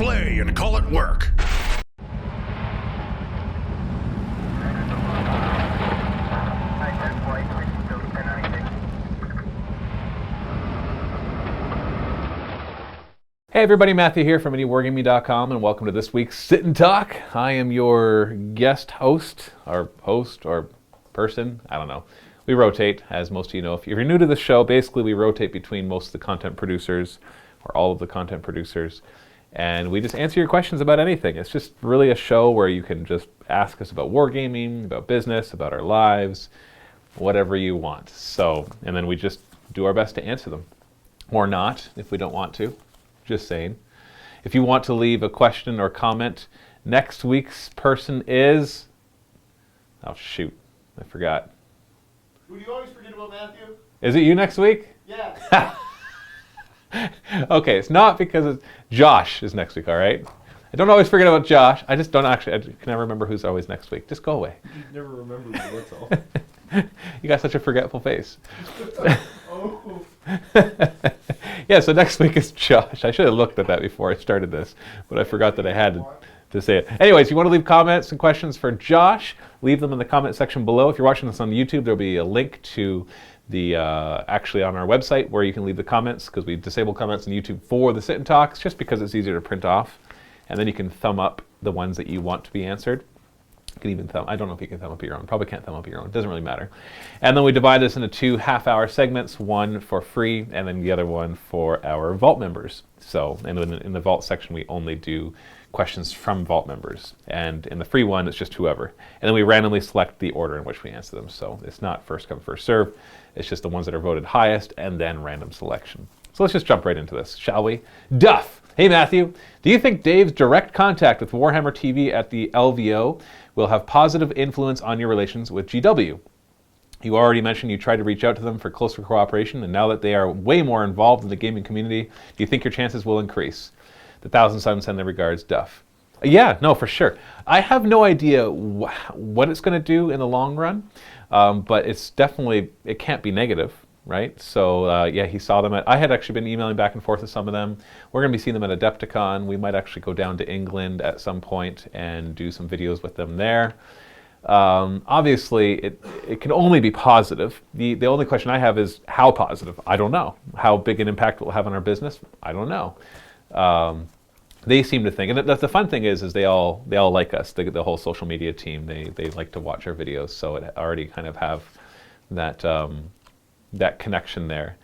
play and call it work. Hey everybody, Matthew here from MiniWarGaming.com, and welcome to this week's Sit and Talk. I am your guest host or person, I don't know. We rotate, as most of you know. If you're new to the show, basically we rotate between most of the content producers, or all of the content producers, and we just answer your questions about anything. It's just really a show where you can just ask us about wargaming, about business, about our lives, whatever you want. So, and then we just do our best to answer them. Or not, if we don't want to. Just saying. If you want to leave a question or comment, next week's person is... Oh, shoot. I forgot. Who do you always forget about, Matthew? Is it you next week? Yeah. Okay, it's not because it's... Josh is next week, all right? I don't always forget about Josh. I just don't actually... I can never remember who's always next week. Just go away. You never remember me, that's all. You got such a forgetful face. Oh. Yeah, so next week is Josh. I should have looked at that before I started this, but I forgot that I had to say it. Anyways, you want to leave comments and questions for Josh, leave them in the comment section below. If you're watching this on YouTube, there'll be a link to the, actually on our website where you can leave the comments, because we disable comments on YouTube for the Sit and Talks, just because it's easier to print off. And then you can thumb up the ones that you want to be answered. You can even thumb, I don't know if you can thumb up your own. Probably can't thumb up your own. It doesn't really matter. And then we divide this into 2 half-hour segments, one for free and then the other one for our Vault members. So, and in the Vault section, we only do questions from Vault members. And in the free one, it's just whoever. And then we randomly select the order in which we answer them. So it's not first come, first serve. It's just the ones that are voted highest and then random selection. So let's just jump right into this, shall we? Duff! Hey Matthew, do you think Dave's direct contact with Warhammer TV at the LVO will have positive influence on your relations with GW? You already mentioned you tried to reach out to them for closer cooperation, and now that they are way more involved in the gaming community, do you think your chances will increase? The 1,000 Suns send their regards, Duff. Yeah, no, for sure. I have no idea what it's going to do in the long run, but it's definitely, it can't be negative. Right? So yeah, he saw them I had actually been emailing back and forth with some of them. We're going to be seeing them at Adepticon. We might actually go down to England at some point and do some videos with them there. Obviously, it can only be positive. The only question I have is how positive? I don't know. How big an impact it will have on our business? I don't know. They seem to think, and the fun thing is they all like us. The whole social media team, they like to watch our videos, so it already kind of have that that connection there.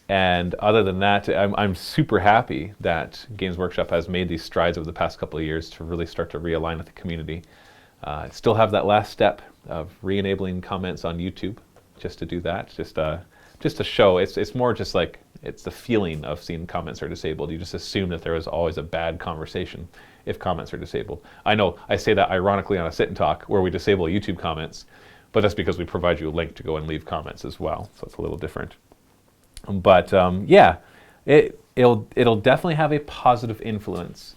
And other than that, I'm super happy that Games Workshop has made these strides over the past couple of years to really start to realign with the community. Still have that last step of re-enabling comments on YouTube, just to do that, just to show. It's more just like, it's the feeling of seeing comments are disabled. You just assume that there is always a bad conversation if comments are disabled. I know I say that ironically on a Sit and Talk where we disable YouTube comments, but that's because we provide you a link to go and leave comments as well, so it's a little different. But yeah, it'll definitely have a positive influence,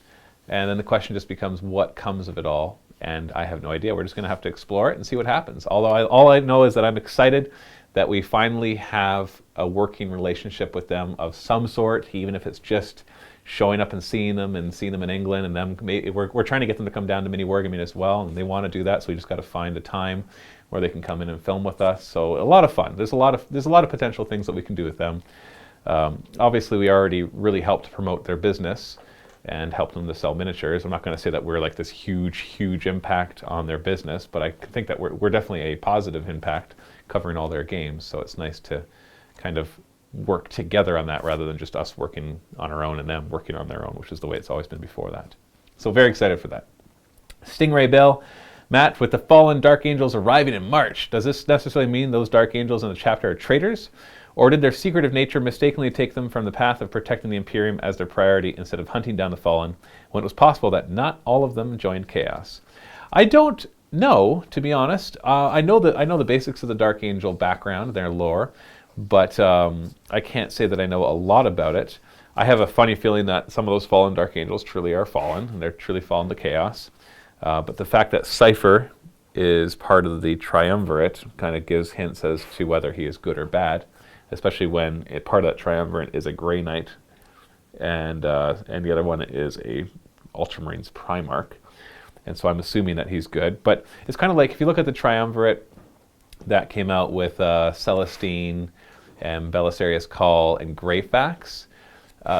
and then the question just becomes what comes of it all, and I have no idea. We're just going to have to explore it and see what happens. Although all I know is that I'm excited that we finally have a working relationship with them of some sort, even if it's just showing up and seeing them in England, and them. We're trying to get them to come down to MiniWarGaming as well, and they want to do that, so we just got to find a time where they can come in and film with us. So a lot of fun. There's a lot of potential things that we can do with them. Obviously, we already really helped promote their business and helped them to sell miniatures. I'm not going to say that we're like this huge impact on their business, but I think that we're definitely a positive impact covering all their games. So it's nice to kind of work together on that rather than just us working on our own and them working on their own, which is the way it's always been before that. So very excited for that. Stingray Bill. Matt, with the fallen Dark Angels arriving in March, does this necessarily mean those Dark Angels in the chapter are traitors? Or did their secretive nature mistakenly take them from the path of protecting the Imperium as their priority instead of hunting down the fallen, when it was possible that not all of them joined Chaos? I don't know, to be honest. I know the basics of the Dark Angel background, their lore, but I can't say that I know a lot about it. I have a funny feeling that some of those fallen Dark Angels truly are fallen, and they're truly fallen to Chaos. But the fact that Cypher is part of the Triumvirate kind of gives hints as to whether he is good or bad, especially when part of that Triumvirate is a Grey Knight, and the other one is a Ultramarines Primarch. And so I'm assuming that he's good. But it's kind of like, if you look at the Triumvirate that came out with Celestine and Belisarius Cawl and Greyfax,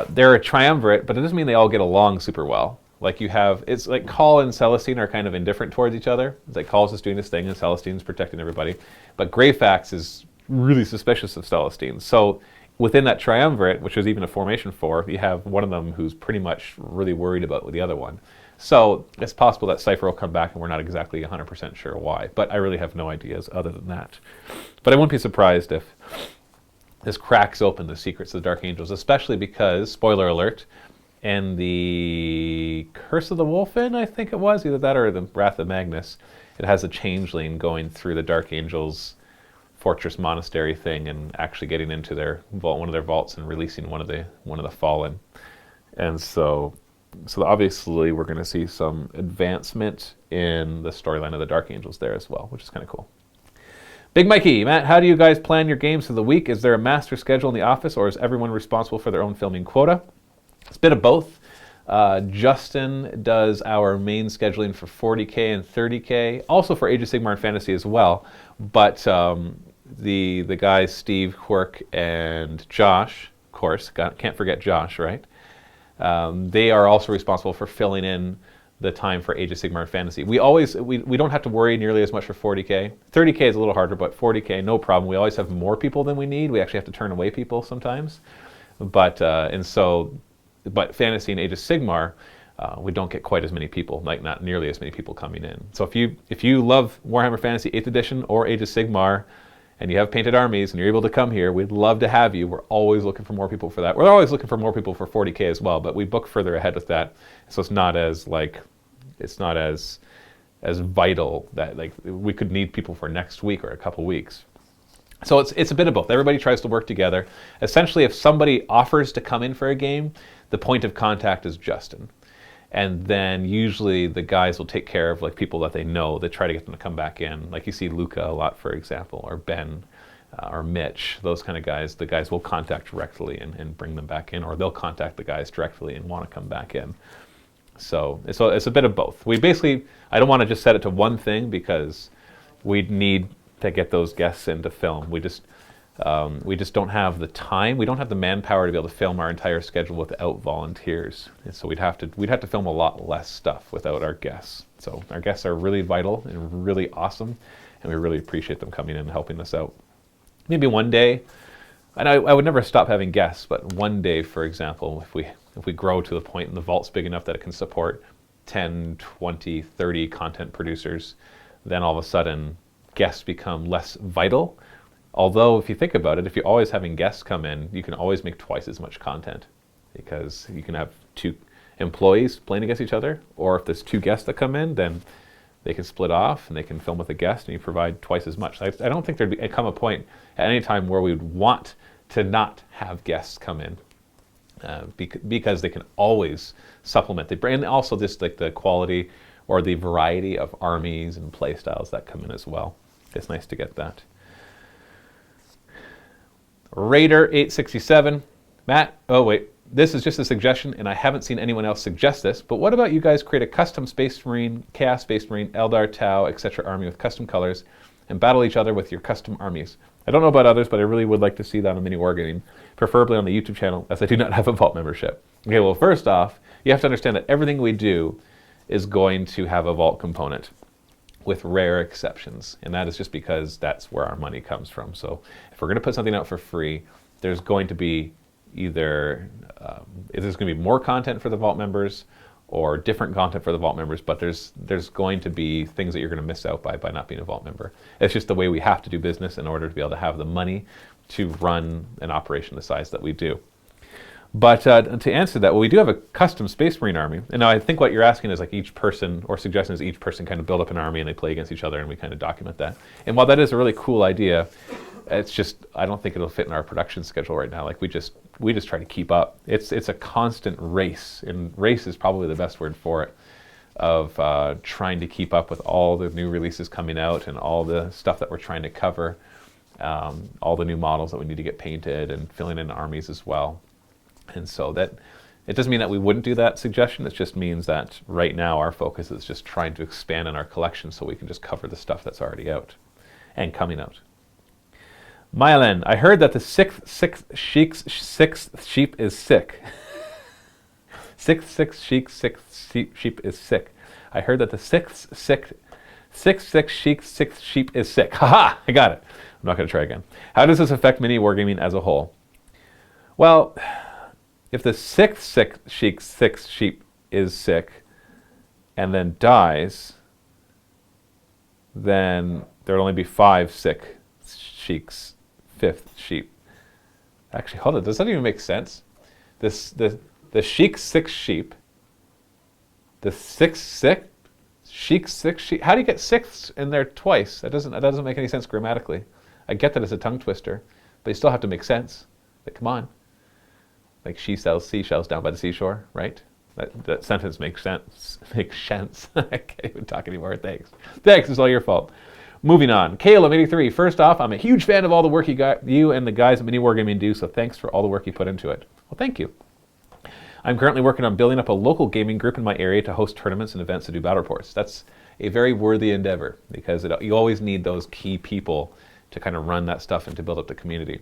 they're a Triumvirate, but it doesn't mean they all get along super well. Like you have, it's like Cawl and Celestine are kind of indifferent towards each other. It's like Call's just doing his thing and Celestine's protecting everybody. But Greyfax is really suspicious of Celestine. So within that Triumvirate, which is even a formation for, you have one of them who's pretty much really worried about the other one. So it's possible that Cypher will come back and we're not exactly 100% sure why. But I really have no ideas other than that. But I wouldn't be surprised if this cracks open the secrets of the Dark Angels, especially because, spoiler alert, in the Curse of the Wolfen, I think it was, either that or the Wrath of Magnus, it has a changeling going through the Dark Angels fortress monastery thing and actually getting into their vault, one of their vaults, and releasing one of the fallen. And so obviously we're going to see some advancement in the storyline of the Dark Angels there as well, which is kind of cool. Big Mikey, Matt, how do you guys plan your games for the week? Is there a master schedule in the office, or is everyone responsible for their own filming quota? It's a bit of both. Justin does our main scheduling for 40K and 30K, also for Age of Sigmar and Fantasy as well. But the guys, Steve, Quirk, and Josh, of course, can't forget Josh, right? They are also responsible for filling in the time for Age of Sigmar and Fantasy. We don't have to worry nearly as much for 40K. 30K is a little harder, but 40K, no problem. We always have more people than we need. We actually have to turn away people sometimes. But Fantasy and Age of Sigmar, we don't get quite as many people, like not nearly as many people coming in. So if you love Warhammer Fantasy 8th Edition or Age of Sigmar, and you have painted armies and you're able to come here, we'd love to have you. We're always looking for more people for that. We're always looking for more people for 40K as well, but we book further ahead with that, so it's not as vital that like we could need people for next week or a couple weeks. So it's a bit of both. Everybody tries to work together. Essentially, if somebody offers to come in for a game, the point of contact is Justin. And then usually the guys will take care of like people that they know. They try to get them to come back in. Like you see Luca a lot, for example, or Ben, or Mitch, those kind of guys. The guys will contact directly and bring them back in, or they'll contact the guys directly and want to come back in. So it's a bit of both. I don't want to just set it to one thing because we need to get those guests in to film. We just don't have the time. We don't have the manpower to be able to film our entire schedule without volunteers. And so we'd have to film a lot less stuff without our guests. So our guests are really vital and really awesome, and we really appreciate them coming in and helping us out. Maybe one day, and I would never stop having guests, but one day, for example, if we grow to the point and the vault's big enough that it can support 10, 20, 30 content producers, then all of a sudden guests become less vital. Although, if you think about it, if you're always having guests come in, you can always make twice as much content because you can have two employees playing against each other, or if there's two guests that come in, then they can split off and they can film with a guest and you provide twice as much. I don't think there'd come a point at any time where we would want to not have guests come in because they can always supplement the brand, and also just like the quality or the variety of armies and play styles that come in as well. It's nice to get that. Raider 867, Matt, oh wait, this is just a suggestion and I haven't seen anyone else suggest this, but what about you guys create a custom Space Marine, Chaos Space Marine, Eldar, Tau, etc. army with custom colors and battle each other with your custom armies? I don't know about others, but I really would like to see that on MiniWarGaming, preferably on the YouTube channel, as I do not have a Vault membership. Okay, well, first off, you have to understand that everything we do is going to have a Vault component, with rare exceptions, and that is just because that's where our money comes from. So if we're going to put something out for free, there's going to be either there's going to be more content for the Vault members or different content for the Vault members, but there's going to be things that you're going to miss out by not being a Vault member. It's just the way we have to do business in order to be able to have the money to run an operation the size that we do. But to answer that, well, we do have a custom Space Marine army. And now I think what you're asking is like each person, or suggesting is each person kind of build up an army and they play against each other and we kind of document that. And while that is a really cool idea, it's just, I don't think it'll fit in our production schedule right now. Like we just try to keep up. It's a constant race, and race is probably the best word for it, of trying to keep up with all the new releases coming out and all the stuff that we're trying to cover, all the new models that we need to get painted and filling in armies as well. And so It doesn't mean that we wouldn't do that suggestion. It just means that right now our focus is just trying to expand on our collection so we can just cover the stuff that's already out and coming out. Mylan, I heard that the sixth sheep is sick. sixth sheep is sick. I heard that the sixth sheep is sick. Haha, I got it. I'm not going to try again. How does this affect mini wargaming as a whole? Well, if the sixth sheep is sick and then dies, then there'll only be 5 sick sheiks. 5th sheep. Actually, hold on. Does that even make sense? The sheik's 6 sheep. The 6th sick. Sheik's 6 sheep. How do you get 6 in there twice? That doesn't make any sense grammatically. I get that it's a tongue twister, but you still have to make sense. Like, come on. Like, she sells seashells down by the seashore, right? That sentence makes sense. Makes sense. I can't even talk anymore. Thanks. It's all your fault. Moving on. Caleb83. First off, I'm a huge fan of all the work you and the guys at MiniWarGaming do, so thanks for all the work you put into it. Well, thank you. I'm currently working on building up a local gaming group in my area to host tournaments and events to do battle reports. That's a very worthy endeavor because you always need those key people to kind of run that stuff and to build up the community.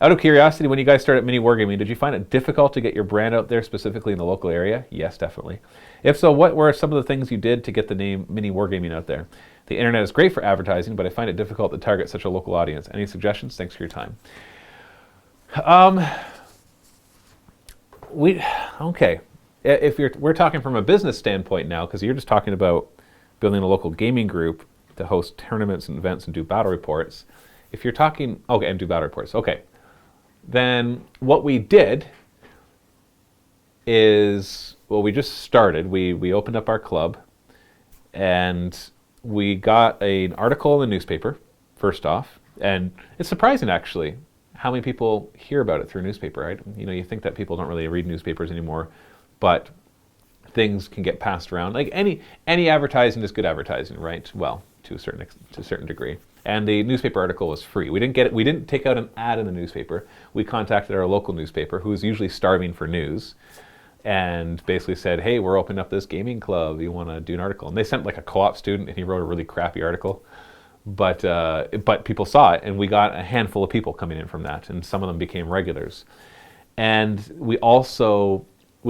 Out of curiosity, when you guys started MiniWarGaming, did you find it difficult to get your brand out there, specifically in the local area? Yes, definitely. If so, what were some of the things you did to get the name MiniWarGaming out there? The internet is great for advertising, but I find it difficult to target such a local audience. Any suggestions? Thanks for your time. Okay. If we're talking from a business standpoint now, because you're just talking about building a local gaming group to host tournaments and events and do battle reports. If you're talking, okay, and do battle reports, okay. Then what we did is, well, we just started. We opened up our club, and we got an article in the newspaper, first off. And it's surprising, actually, how many people hear about it through a newspaper, right? You know, you think that people don't really read newspapers anymore, but things can get passed around. Like any advertising is good advertising, right? Well, to a certain degree. And the newspaper article was free. We didn't take out an ad in the newspaper. We contacted our local newspaper, who's usually starving for news, and basically said, hey, we're opening up this gaming club. You want to do an article? And they sent like a co-op student, and he wrote a really crappy article. But people saw it, and we got a handful of people coming in from that, and some of them became regulars. And we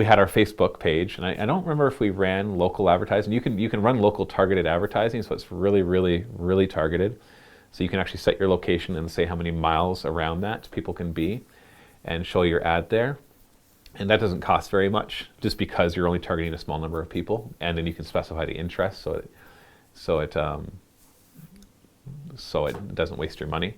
had our Facebook page, and I don't remember if we ran local advertising. You can run local targeted advertising, so it's really, really, really targeted. So you can actually set your location and say how many miles around that people can be and show your ad there. And that doesn't cost very much, just because you're only targeting a small number of people, and then you can specify the interest so it doesn't waste your money.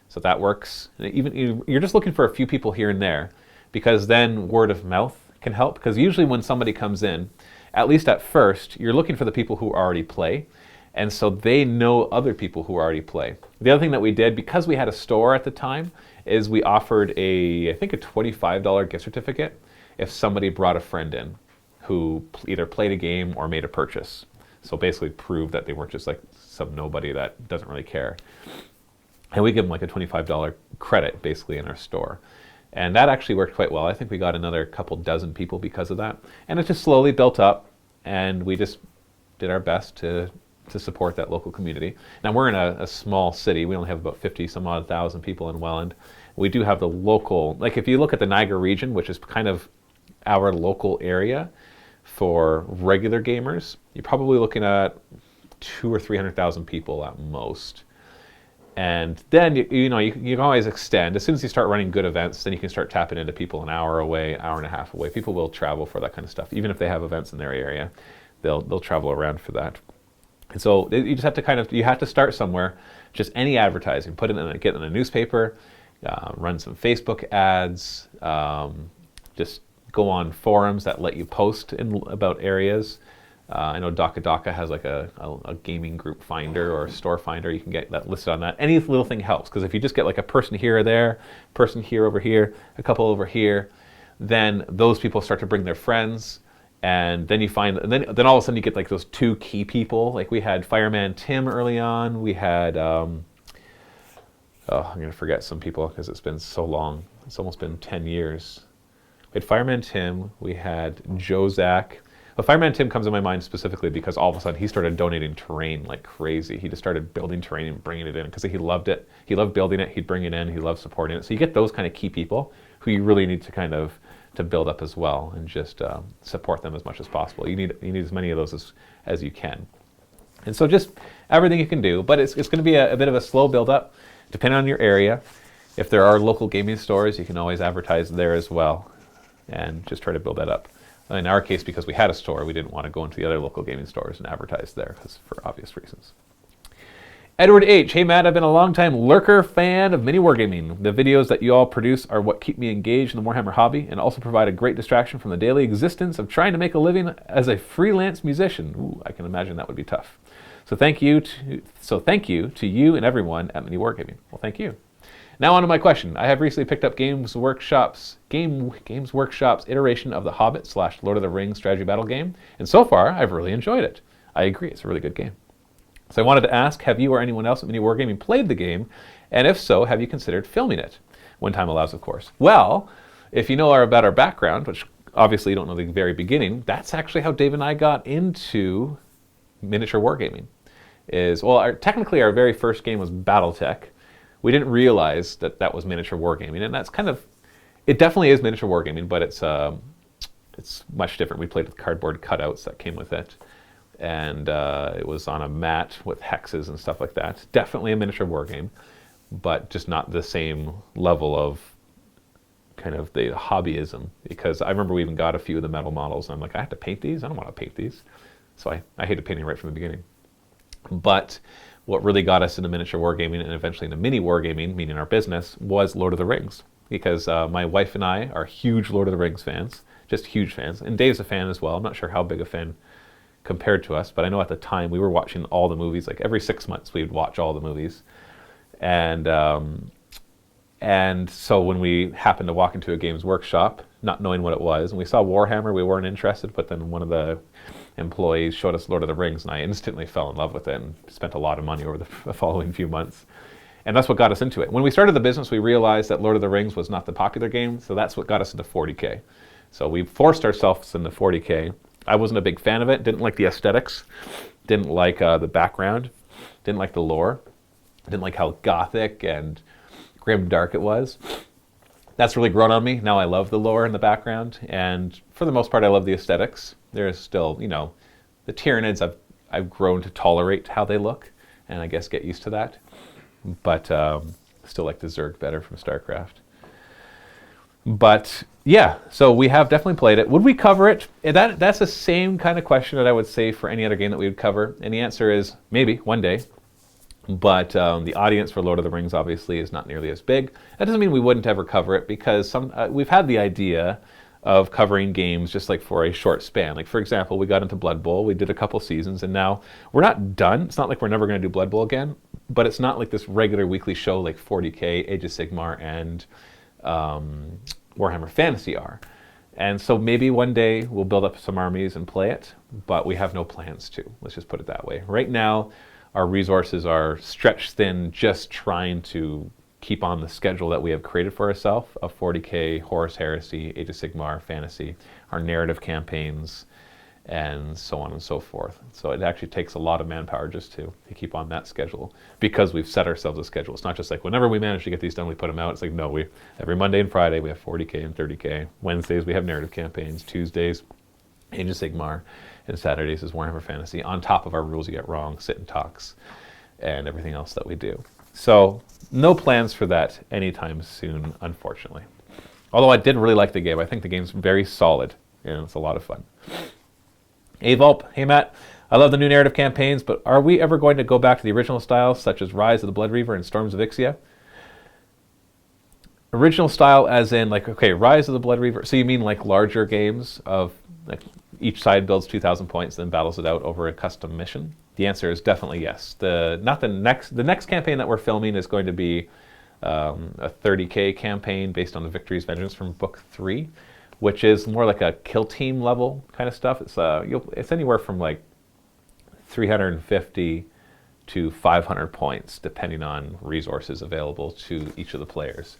So that works. And even you're just looking for a few people here and there, because then word of mouth can help. Because usually when somebody comes in, at least at first, you're looking for the people who already play, and so they know other people who already play. The other thing that we did, because we had a store at the time, is we offered I think a $25 gift certificate if somebody brought a friend in who either played a game or made a purchase. So basically prove that they weren't just like some nobody that doesn't really care. And we give them like a $25 credit basically in our store. And that actually worked quite well. I think we got another couple dozen people because of that. And it just slowly built up, and we just did our best to support that local community. Now we're in a small city. We only have about 50 some odd thousand people in Welland. We do have the local, like if you look at the Niagara region, which is kind of our local area for regular gamers, you're probably looking at 200,000 or 300,000 people at most. And then you can always extend. As soon as you start running good events, then you can start tapping into people an hour away, hour and a half away. People will travel for that kind of stuff. Even if they have events in their area, they'll travel around for that. And so you just have to you have to start somewhere. Just any advertising, get it in a newspaper, run some Facebook ads, just go on forums that let you post about areas. I know Daka has like a gaming group finder or a store finder. You can get that listed on that. Any little thing helps, because if you just get like a person here or there, person here over here, a couple over here, then those people start to bring their friends, and then you find, and then all of a sudden you get like those 2 key people. Like we had Fireman Tim early on. We had I'm gonna forget some people because it's been so long. It's almost been 10 years. We had Fireman Tim. We had Jozak. Well, Fireman Tim comes to my mind specifically because all of a sudden he started donating terrain like crazy. He just started building terrain and bringing it in because he loved it. He loved building it. He'd bring it in. He loved supporting it. So you get those kind of key people who you really need to kind of to build up as well and just support them as much as possible. You need as many of those as you can. And so just everything you can do, but it's going to be a bit of a slow build up depending on your area. If there are local gaming stores, you can always advertise there as well and just try to build that up. In our case, because we had a store, we didn't want to go into the other local gaming stores and advertise there for obvious reasons. Edward H. Hey Matt, I've been a long-time lurker fan of MiniWarGaming. The videos that you all produce are what keep me engaged in the Warhammer hobby and also provide a great distraction from the daily existence of trying to make a living as a freelance musician. Ooh, I can imagine that would be tough. So thank you to you and everyone at MiniWarGaming. Well, thank you. Now on to my question. I have recently picked up Games Workshop's iteration of the Hobbit / Lord of the Rings strategy battle game, and so far I've really enjoyed it. I agree, it's a really good game. So I wanted to ask, have you or anyone else at MiniWarGaming played the game, and if so, have you considered filming it? When time allows, of course. Well, if you know about our background, which obviously you don't know the very beginning, that's actually how Dave and I got into miniature wargaming. Technically our very first game was BattleTech. We didn't realize that that was miniature wargaming, and that's kind of, it definitely is miniature wargaming, but it's much different. We played with cardboard cutouts that came with it, and it was on a mat with hexes and stuff like that. Definitely a miniature wargame, but just not the same level of kind of the hobbyism, because I remember we even got a few of the metal models, and I'm like, I have to paint these? I don't want to paint these. So I hated painting right from the beginning. But what really got us into miniature wargaming and eventually into mini wargaming, meaning our business, was Lord of the Rings. Because my wife and I are huge Lord of the Rings fans, just huge fans. And Dave's a fan as well. I'm not sure how big a fan compared to us, but I know at the time we were watching all the movies. Like every 6 months we would watch all the movies. And so when we happened to walk into a Games Workshop, not knowing what it was, and we saw Warhammer, we weren't interested, but then one of the employees showed us Lord of the Rings, and I instantly fell in love with it and spent a lot of money over the following few months. And that's what got us into it. When we started the business, we realized that Lord of the Rings was not the popular game, so that's what got us into 40K. So we forced ourselves into 40K. I wasn't a big fan of it, didn't like the aesthetics, didn't like the background, didn't like the lore, didn't like how gothic and grim dark it was. That's really grown on me. Now I love the lore and the background, and for the most part I love the aesthetics. There's still, the Tyranids I've grown to tolerate how they look, and I guess get used to that. But still like the Zerg better from StarCraft. But yeah, so we have definitely played it. Would we cover it? That's the same kind of question that I would say for any other game that we would cover, and the answer is maybe one day. But the audience for Lord of the Rings obviously is not nearly as big. That doesn't mean we wouldn't ever cover it, because we've had the idea of covering games just like for a short span. Like for example, we got into Blood Bowl, we did a couple seasons, and now we're not done. It's not like we're never going to do Blood Bowl again, but it's not like this regular weekly show like 40K, Age of Sigmar, and Warhammer Fantasy are. And so maybe one day we'll build up some armies and play it, but we have no plans to. Let's just put it that way. Right now, our resources are stretched thin, just trying to keep on the schedule that we have created for ourselves of 40K, Horus Heresy, Age of Sigmar, Fantasy, our narrative campaigns, and so on and so forth. So it actually takes a lot of manpower just to keep on that schedule, because we've set ourselves a schedule. It's not just like whenever we manage to get these done, we put them out. It's like, no, every Monday and Friday we have 40K and 30K. Wednesdays we have narrative campaigns. Tuesdays, Age of Sigmar. And Saturdays is Warhammer Fantasy, on top of our Rules You Get Wrong, sit and talks, and everything else that we do. So no plans for that anytime soon, unfortunately. Although I did really like the game. I think the game's very solid, and it's a lot of fun. Avulp, hey Matt, I love the new narrative campaigns, but are we ever going to go back to the original styles, such as Rise of the Blood Reaver and Storms of Ixia? Original style as in, like, okay, Rise of the Blood Reaver, so you mean like larger games of, like, each side builds 2,000 points, then battles it out over a custom mission? The answer is definitely yes. The next campaign that we're filming is going to be a 30K campaign based on the Victory's Vengeance from Book 3, which is more like a kill team level kind of stuff. It's anywhere from like 350 to 500 points, depending on resources available to each of the players.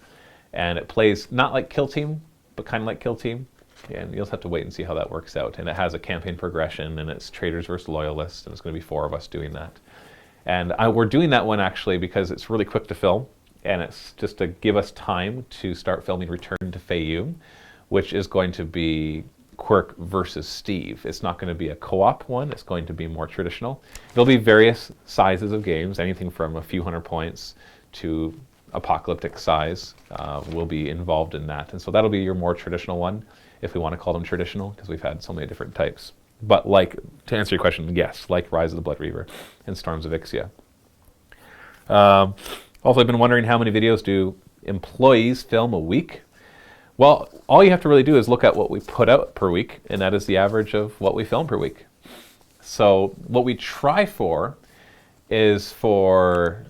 And it plays not like kill team, but kind of like Kill Team. And you'll just have to wait and see how that works out. And it has a campaign progression, and it's traitors versus loyalists, and it's going to be 4 of us doing that. And we're doing that one actually because it's really quick to film, and it's just to give us time to start filming Return to Fayoum, which is going to be Quirk versus Steve. It's not going to be a co-op one, it's going to be more traditional. There'll be various sizes of games, anything from a few hundred points to apocalyptic size will be involved in that. And so that'll be your more traditional one, if we want to call them traditional, because we've had so many different types. But like, to answer your question, yes, like Rise of the Blood Reaver and Storms of Ixia. Also, I've been wondering how many videos do employees film a week? Well, all you have to really do is look at what we put out per week, and that is the average of what we film per week. So what we try for is for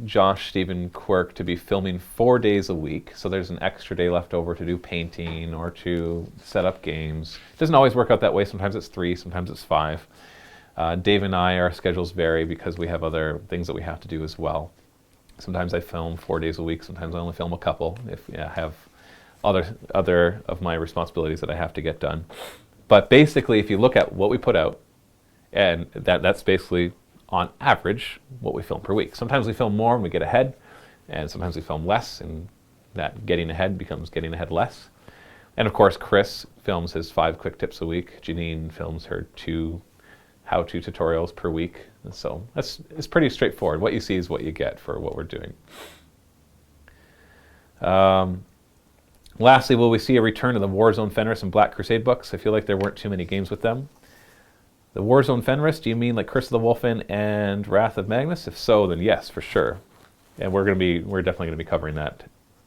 Josh, Stephen, Quirk to be filming 4 days a week, so there's an extra day left over to do painting or to set up games. It doesn't always work out that way. Sometimes it's 3, sometimes it's 5. Dave and I, our schedules vary because we have other things that we have to do as well. Sometimes I film 4 days a week, sometimes I only film a couple if I have other of my responsibilities that I have to get done. But basically, if you look at what we put out, and that's basically on average what we film per week. Sometimes we film more and we get ahead, and sometimes we film less, and that getting ahead becomes getting ahead less. And of course, Chris films his 5 quick tips a week. Janine films her 2 how-to tutorials per week. And so it's pretty straightforward. What you see is what you get for what we're doing. Lastly, will we see a return to the Warzone Fenris and Black Crusade books? I feel like there weren't too many games with them. The Warzone Fenris, do you mean like Curse of the Wolfen and Wrath of Magnus? If so, then yes, for sure. And we're definitely going to be covering that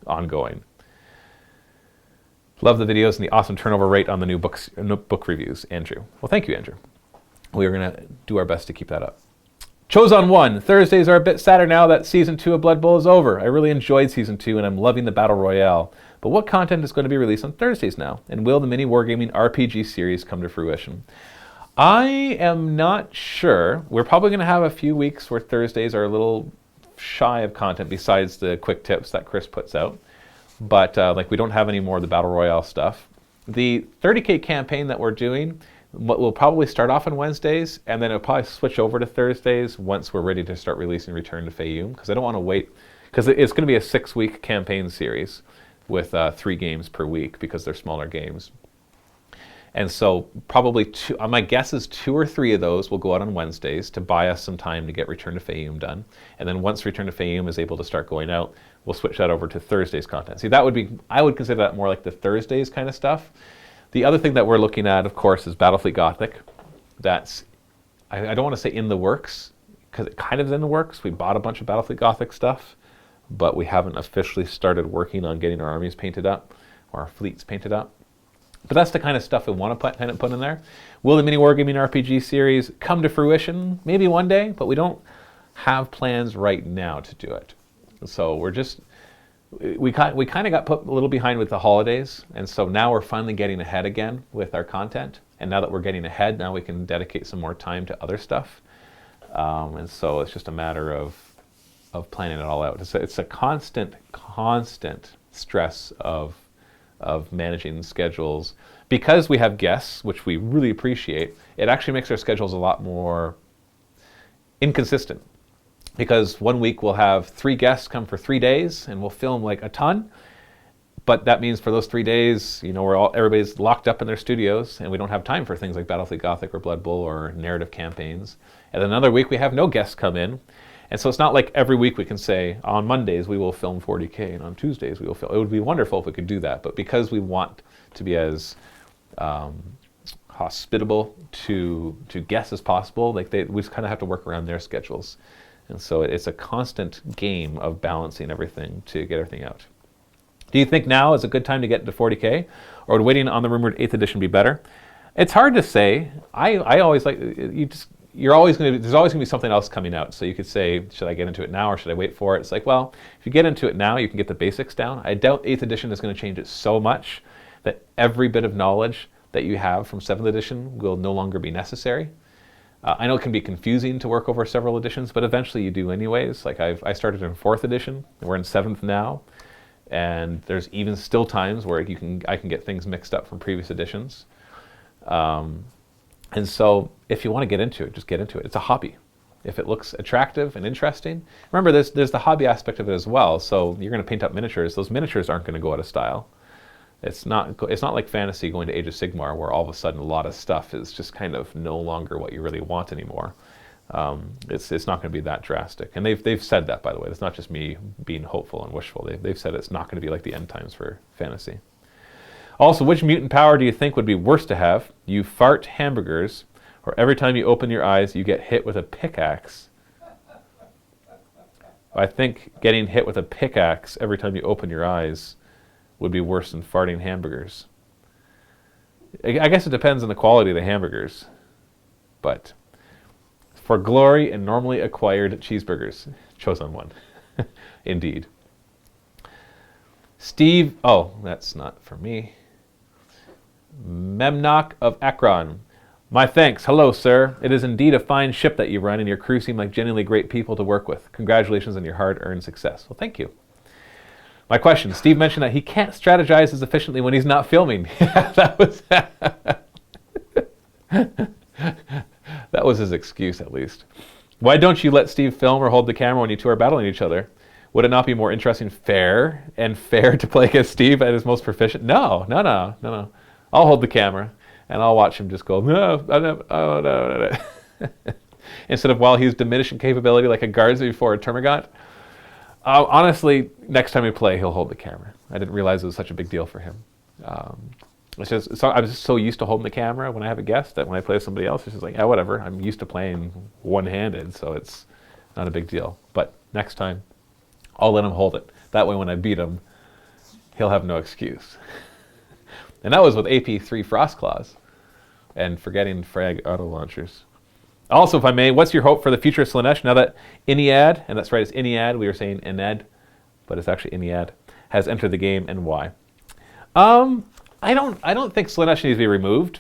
ongoing. Love the videos and the awesome turnover rate on the new book reviews, Andrew. Well, thank you, Andrew. We are going to do our best to keep that up. Chozon 1. Thursdays are a bit sadder now that Season 2 of Blood Bowl is over. I really enjoyed Season 2 and I'm loving the Battle Royale. But what content is going to be released on Thursdays now? And will the MiniWarGaming RPG series come to fruition? I am not sure. We're probably going to have a few weeks where Thursdays are a little shy of content besides the quick tips that Chris puts out. But like we don't have any more of the Battle Royale stuff. The 30K campaign that we're doing will probably start off on Wednesdays, and then it'll probably switch over to Thursdays once we're ready to start releasing Return to Fayoum, because I don't want to wait, because it's going to be a 6-week campaign series with 3 games per week because they're smaller games. And so probably my guess is 2 or 3 of those will go out on Wednesdays to buy us some time to get Return to Fayoum done. And then once Return to Fayoum is able to start going out, we'll switch that over to Thursday's content. See, I would consider that more like the Thursdays kind of stuff. The other thing that we're looking at, of course, is Battlefleet Gothic. That's, I don't want to say in the works, because it kind of is in the works. We bought a bunch of Battlefleet Gothic stuff, but we haven't officially started working on getting our armies painted up, or our fleets painted up. But that's the kind of stuff we want to put in there. Will the MiniWarGaming RPG series come to fruition? Maybe one day, but we don't have plans right now to do it. So we kind of got put a little behind with the holidays, and so now we're finally getting ahead again with our content. And now that we're getting ahead, now we can dedicate some more time to other stuff. And so it's just a matter of planning it all out. It's a constant stress of managing schedules. Because we have guests, which we really appreciate, it actually makes our schedules a lot more inconsistent. Because one week we'll have 3 guests come for 3 days and we'll film like a ton. But that means for those 3 days, everybody's locked up in their studios and we don't have time for things like Battlefleet Gothic or Blood Bowl or narrative campaigns. And another week we have no guests come in. And so it's not like every week we can say, on Mondays we will film 40K and on Tuesdays we will film. It would be wonderful if we could do that. But because we want to be as hospitable to guests as possible, we just kind of have to work around their schedules. And so it's a constant game of balancing everything to get everything out. Do you think now is a good time to get to 40K? Or would waiting on the rumored 8th edition be better? It's hard to say. I always like, there's always going to be something else coming out. So you could say, should I get into it now or should I wait for it? It's like, well, if you get into it now, you can get the basics down. I doubt 8th edition is going to change it so much that every bit of knowledge that you have from 7th edition will no longer be necessary. I know it can be confusing to work over several editions, but eventually you do anyways. Like I started in 4th edition, and we're in 7th now. and there's even still times where I can get things mixed up from previous editions. And so if you want to get into it, just get into it. It's a hobby. If it looks attractive and interesting, remember there's the hobby aspect of it as well. So you're going to paint up miniatures. Those miniatures aren't going to go out of style. It's not like fantasy going to Age of Sigmar, where all of a sudden a lot of stuff is just kind of no longer what you really want anymore. It's not going to be that drastic, and they've said that, by the way. It's not just me being hopeful and wishful. They've said it's not going to be like the end times for fantasy. Also, which mutant power do you think would be worse to have? You fart hamburgers, or every time you open your eyes you get hit with a pickaxe? I think getting hit with a pickaxe every time you open your eyes would be worse than farting hamburgers. I guess it depends on the quality of the hamburgers, but for glory and normally acquired cheeseburgers, chosen one. Indeed. Steve, oh, that's not for me. Memnock of Akron. My thanks. Hello, sir. It is indeed a fine ship that you run, and your crew seem like genuinely great people to work with. Congratulations on your hard-earned success. Well, thank you. My question. Steve mentioned that he can't strategize as efficiently when he's not filming. That was his excuse, at least. Why don't you let Steve film or hold the camera when you two are battling each other? Would it not be more interesting, fair to play against Steve at his most proficient? No. I'll hold the camera, and I'll watch him just go, no. Instead of while he's diminishing capability like a guardsman before a Termagant. Honestly, next time we play, he'll hold the camera. I didn't realize it was such a big deal for him. I'm just so used to holding the camera when I have a guest that when I play with somebody else, it's just like, yeah, whatever. I'm used to playing one-handed, so it's not a big deal. But next time, I'll let him hold it. That way when I beat him, he'll have no excuse. And that was with AP3 Frost Claws and forgetting frag auto launchers. Also, if I may, what's your hope for the future of Slaanesh now that Iniad, and that's right, it's Iniad, we were saying Ened, but it's actually Iniad, has entered the game, and why? I don't think Slaanesh needs to be removed.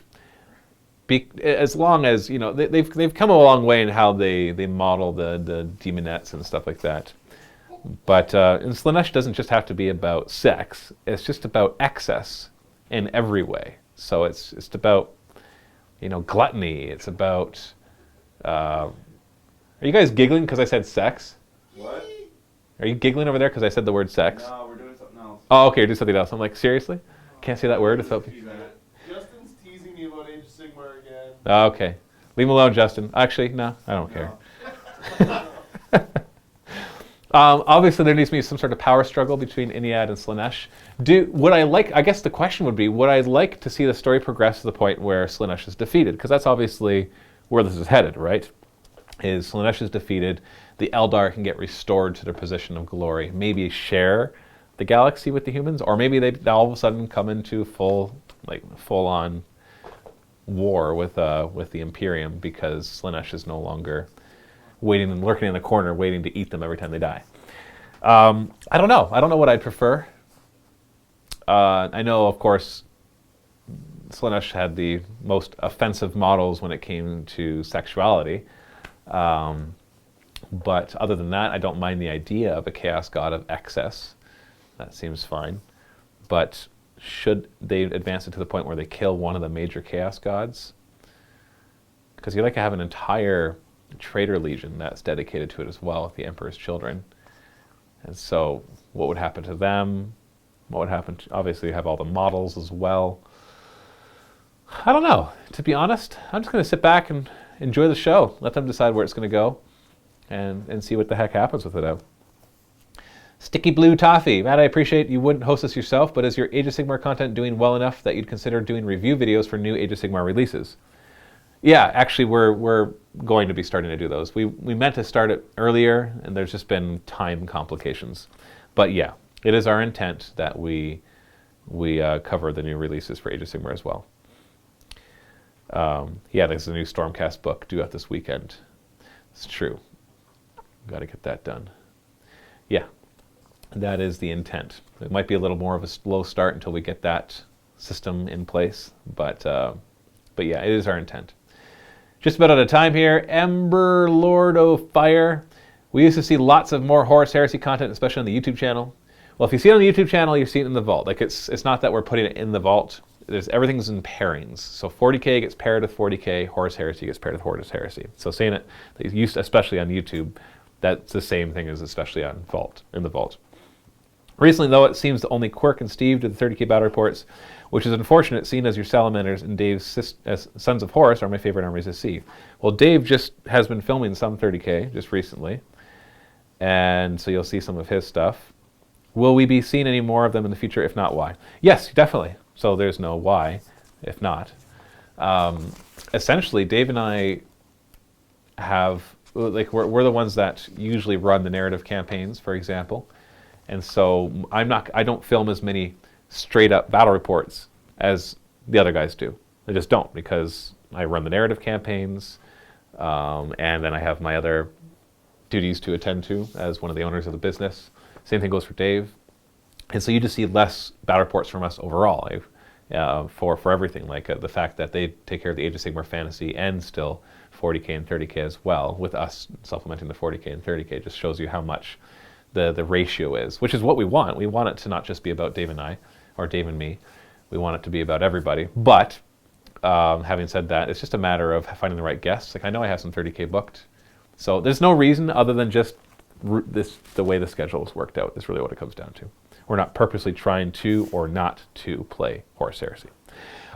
As long as, you know, they've come a long way in how they model the demonettes and stuff like that. But and Slaanesh doesn't just have to be about sex. It's just about excess in every way. So it's about, you know, gluttony. It's about. Are you guys giggling because I said sex? What? Are you giggling over there because I said the word sex? No, we're doing something else. Oh, okay, you're doing something else. I'm like, seriously? Can't say that word without. Justin's teasing me about Age of Sigmar again. Oh, okay. Leave him alone, Justin. Actually, no, I don't care. Obviously, there needs to be some sort of power struggle between Iniad and Slaanesh. I guess the question would be, would I like to see the story progress to the point where Slaanesh is defeated? Because that's obviously where this is headed, right? Is Slaanesh is defeated, the Eldar can get restored to their position of glory, maybe share the galaxy with the humans, or maybe they all of a sudden come into full-on war with the Imperium because Slaanesh is no longer waiting and lurking in the corner, waiting to eat them every time they die. I don't know. I don't know what I'd prefer. I know, of course, Slaanesh had the most offensive models when it came to sexuality. But other than that, I don't mind the idea of a chaos god of excess. That seems fine. But should they advance it to the point where they kill one of the major chaos gods? Because you'd like to have an entire traitor legion that's dedicated to it as well, with the Emperor's children. And so what would happen to them? What would happen to, obviously you have all the models as well. I don't know. To be honest, I'm just going to sit back and enjoy the show. Let them decide where it's going to go and see what the heck happens with it. Sticky Blue Toffee. Matt, I appreciate you wouldn't host this yourself, but is your Age of Sigmar content doing well enough that you'd consider doing review videos for new Age of Sigmar releases? Yeah, actually, we're going to be starting to do those. We meant to start it earlier, and there's just been time complications. But yeah, it is our intent that we cover the new releases for Age of Sigmar as well. Yeah, there's a new Stormcast book due out this weekend. It's true. Got to get that done. Yeah, that is the intent. It might be a little more of a slow start until we get that system in place, but yeah, it is our intent. Just about out of time here. Ember Lord of Fire. We used to see lots of more Horus Heresy content, especially on the YouTube channel. Well, if you see it on the YouTube channel, you see it in the vault. Like it's not that we're putting it in the vault. Everything's in pairings. So 40K gets paired with 40K, Horus Heresy gets paired with Horus Heresy. So saying it, especially on YouTube, that's the same thing as especially on vault, in the vault. Recently, though, it seems that only Quirk and Steve do the 30K battle reports, which is unfortunate, seeing as your Salamanders and Dave's Sons of Horus are my favorite armies to see. Well, Dave just has been filming some 30K just recently, and so you'll see some of his stuff. Will we be seeing any more of them in the future? If not, why? Yes, definitely. So there's no why, if not. Essentially, Dave and I have, like, we're the ones that usually run the narrative campaigns, for example. And so I don't film as many straight up battle reports as the other guys do. I just don't, because I run the narrative campaigns, and then I have my other duties to attend to as one of the owners of the business. Same thing goes for Dave. And so you just see less battle reports from us overall for everything, like the fact that they take care of the Age of Sigmar fantasy and still 40K and 30K as well, with us supplementing the 40K and 30K. Just shows you how much the ratio is, which is what we want. We want it to not just be about Dave and I, or Dave and me. We want it to be about everybody. But having said that, it's just a matter of finding the right guests. Like, I know I have some 30K booked. So there's no reason other than just the way the schedule is worked out is really what it comes down to. We're not purposely trying to or not to play Horus Heresy.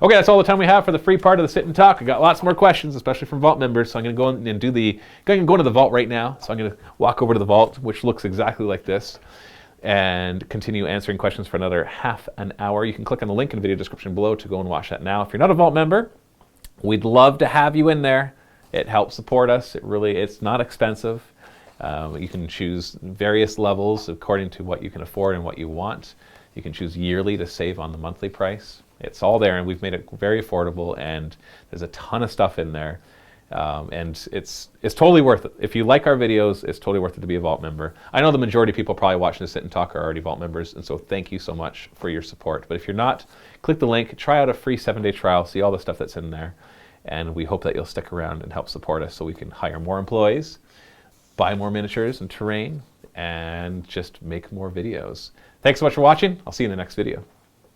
Okay, that's all the time we have for the free part of the sit and talk. I got lots more questions, especially from Vault members, so I'm going to go in and go into the Vault right now. So I'm going to walk over to the Vault, which looks exactly like this, and continue answering questions for another half an hour. You can click on the link in the video description below to go and watch that now. If you're not a Vault member, we'd love to have you in there. It helps support us. It's not expensive. You can choose various levels according to what you can afford and what you want. You can choose yearly to save on the monthly price. It's all there, and we've made it very affordable, and there's a ton of stuff in there. And it's totally worth it. If you like our videos, it's totally worth it to be a Vault member. I know the majority of people probably watching this sit and talk are already Vault members, and so thank you so much for your support. But if you're not, click the link, try out a free 7-day trial, see all the stuff that's in there, and we hope that you'll stick around and help support us so we can hire more employees, buy more miniatures and terrain, and just make more videos. Thanks so much for watching. I'll see you in the next video.